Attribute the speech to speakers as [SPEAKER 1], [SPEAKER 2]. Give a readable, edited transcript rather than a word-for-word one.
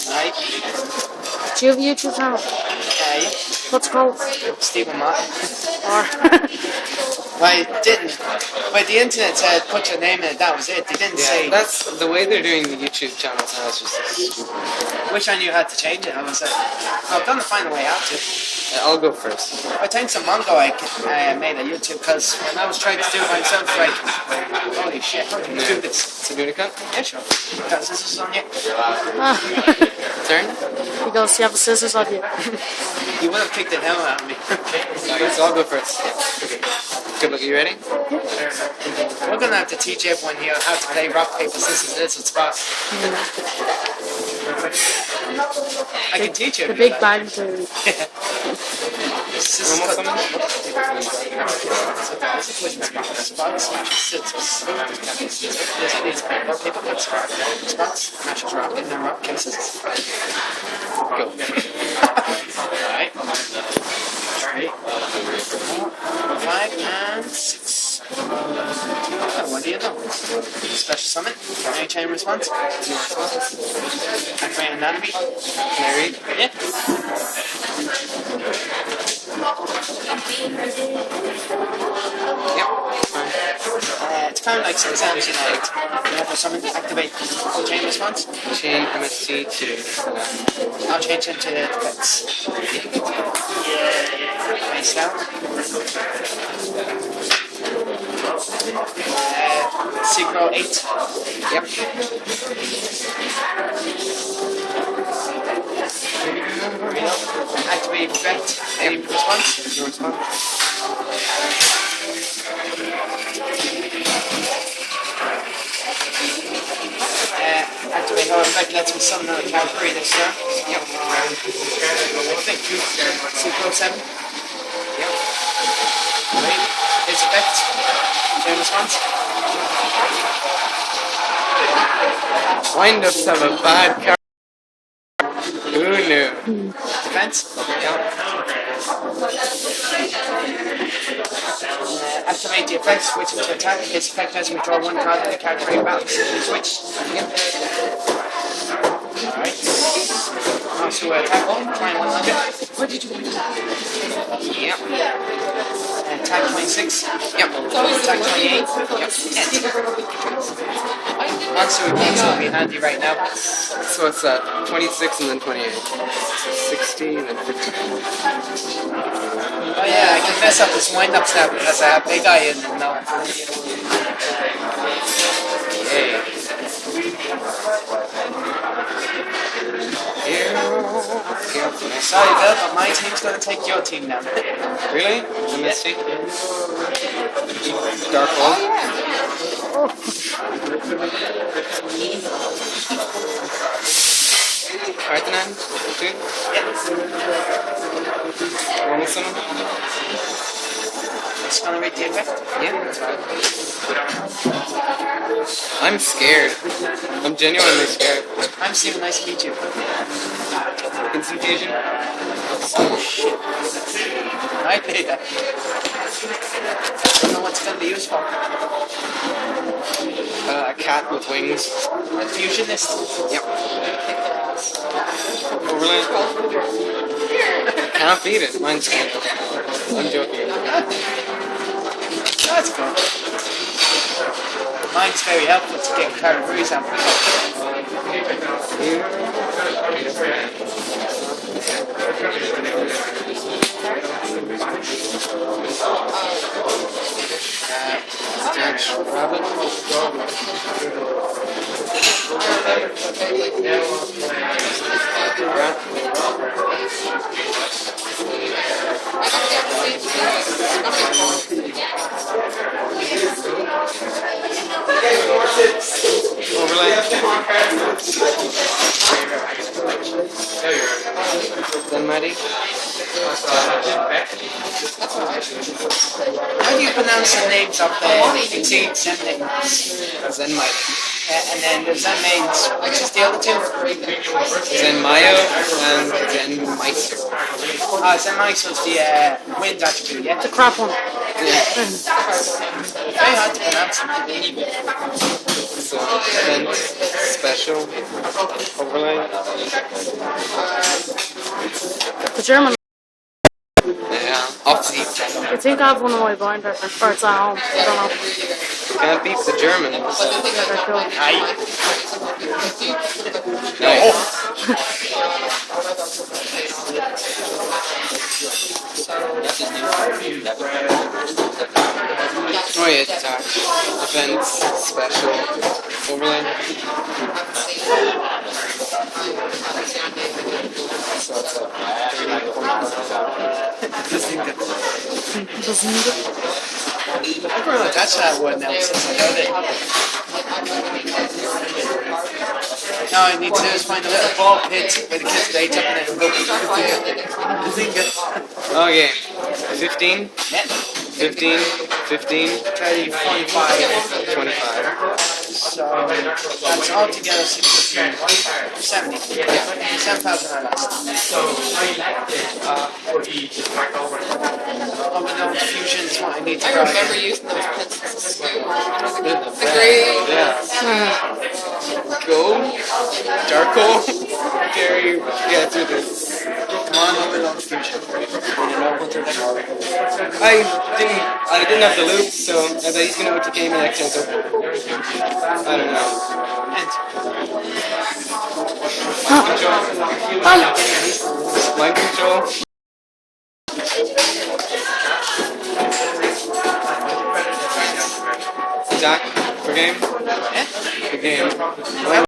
[SPEAKER 1] Right.
[SPEAKER 2] Do you have a YouTube channel?
[SPEAKER 1] Yeah.
[SPEAKER 2] What's it called?
[SPEAKER 1] Stephen Martin.
[SPEAKER 2] Or
[SPEAKER 1] I didn't. But the internet said put your name in it. That was it. They didn't say.
[SPEAKER 3] That's the way they're doing the YouTube channels now. It's just
[SPEAKER 1] Wish I knew how to change it. I was like, I've done to find a way out to.
[SPEAKER 3] I'll go first.
[SPEAKER 1] I think some month ago I made a YouTube because when I was trying to do it myself, like, holy shit, how do you do this?
[SPEAKER 3] So do you want to cut?
[SPEAKER 1] Yeah, sure. Got scissors on you.
[SPEAKER 3] Turn.
[SPEAKER 2] he goes, you have the scissors on you.
[SPEAKER 1] You would have kicked it down at me.
[SPEAKER 3] Alright, so I'll go first. Good luck. Are you ready?
[SPEAKER 1] We're gonna have to teach everyone here how to play rock, paper, scissors, lizard spot. I can teach you.
[SPEAKER 2] The Big Bang Theory.
[SPEAKER 1] Scissors,
[SPEAKER 3] Almost
[SPEAKER 1] cut. Spots, scissors. Lizard, paper, paper, cut, spots, matches rock, and then rock, kills scissors. Go. Alright. 5 and 6. What do you know? Special summon. Any chain response? Activate anatomy.
[SPEAKER 3] Can I read?
[SPEAKER 1] Yeah.
[SPEAKER 3] Yep.
[SPEAKER 1] It's kind of like some exams, you know. You have to summon, activate full chain response.
[SPEAKER 3] Chain MST to.
[SPEAKER 1] I'll change into defense. Face down. Synchro 8.
[SPEAKER 3] Yep.
[SPEAKER 1] Activate effect. Any response?
[SPEAKER 3] Your response.
[SPEAKER 1] Activate how effect lets me summon another karakuris this turn. Yep. I think Synchro 7.
[SPEAKER 3] Yep.
[SPEAKER 1] Right. Its effect. Chain response.
[SPEAKER 3] Wind-ups have a bad card. Who knew?
[SPEAKER 1] Defense. Activate the effect, switch into attack. Its effect lets me draw one card in the karakuris battle position switch. Yep. Alright. Also attack 2100. What did you do?
[SPEAKER 3] Yep.
[SPEAKER 1] Attack 26.
[SPEAKER 3] Yep.
[SPEAKER 1] Attack 28. Yep. Monster weakness will be handy right now.
[SPEAKER 3] So it's 26 and then 28. So 16 and 15.
[SPEAKER 1] Oh yeah, I can mess up this wind-ups now because I have big eye in and now.
[SPEAKER 3] Yay.
[SPEAKER 1] Sorry Bill, but my team's gonna take your team now.
[SPEAKER 3] Really? MST? Dark Hole? Parthenon? 2? Normal summon?
[SPEAKER 1] It's gonna read the effect.
[SPEAKER 3] Yeah. I'm scared. I'm genuinely scared.
[SPEAKER 1] I'm Steven, nice to meet you.
[SPEAKER 3] Infusion?
[SPEAKER 1] Oh shit. Right there. I don't know what's gonna be used for.
[SPEAKER 3] A cat with wings.
[SPEAKER 1] Fusionist.
[SPEAKER 3] Yep. Overland? Can't beat it. Mine's good. I'm joking.
[SPEAKER 1] That's cool. Mine's very helpful to get karakuris out.
[SPEAKER 3] Judge Rabbit. Overlay. Then Mighty.
[SPEAKER 1] How do you pronounce the names of the Zen names?
[SPEAKER 3] Zen Mighty.
[SPEAKER 1] And then the Zen names, which is the other two?
[SPEAKER 3] Zen Mayo and Zen Meister.
[SPEAKER 1] Zen Meister is the wind attribute, yeah?
[SPEAKER 2] The crap one.
[SPEAKER 1] Very hard to pronounce.
[SPEAKER 3] So then special overlay.
[SPEAKER 2] The German.
[SPEAKER 3] Yeah, off the
[SPEAKER 2] I think I have one of my binder, or it's at home. I don't know.
[SPEAKER 3] can't beat the Germans.
[SPEAKER 2] Yeah, they're cool.
[SPEAKER 1] Aye.
[SPEAKER 3] Nice. Oh yeah, attack, defense, special, overlay. So it's a 39.
[SPEAKER 2] Doesn't need it.
[SPEAKER 1] I've grown attached to that wood now since I got it. Now I need to do is find a little ball pit where the kids play up in it and go Bazinga.
[SPEAKER 3] Okay, 15,
[SPEAKER 1] Yeah.
[SPEAKER 3] 15, 15,
[SPEAKER 1] 30, 45.
[SPEAKER 3] 25.
[SPEAKER 1] So that's altogether 60, 70. Yeah. 7,000 or less. Unknown fusion is what I need to
[SPEAKER 4] I
[SPEAKER 1] grab.
[SPEAKER 4] remember using those pencils in school. The green.
[SPEAKER 3] Yeah. Go. Darko. Gary, get through this.
[SPEAKER 1] Come on, unknown fusion. You know what they're called.
[SPEAKER 3] I didn't have the loop, so I thought he's gonna go to game and accent so I don't know.
[SPEAKER 1] And
[SPEAKER 3] Mind control. Attack for game.
[SPEAKER 1] yeah.
[SPEAKER 3] For game.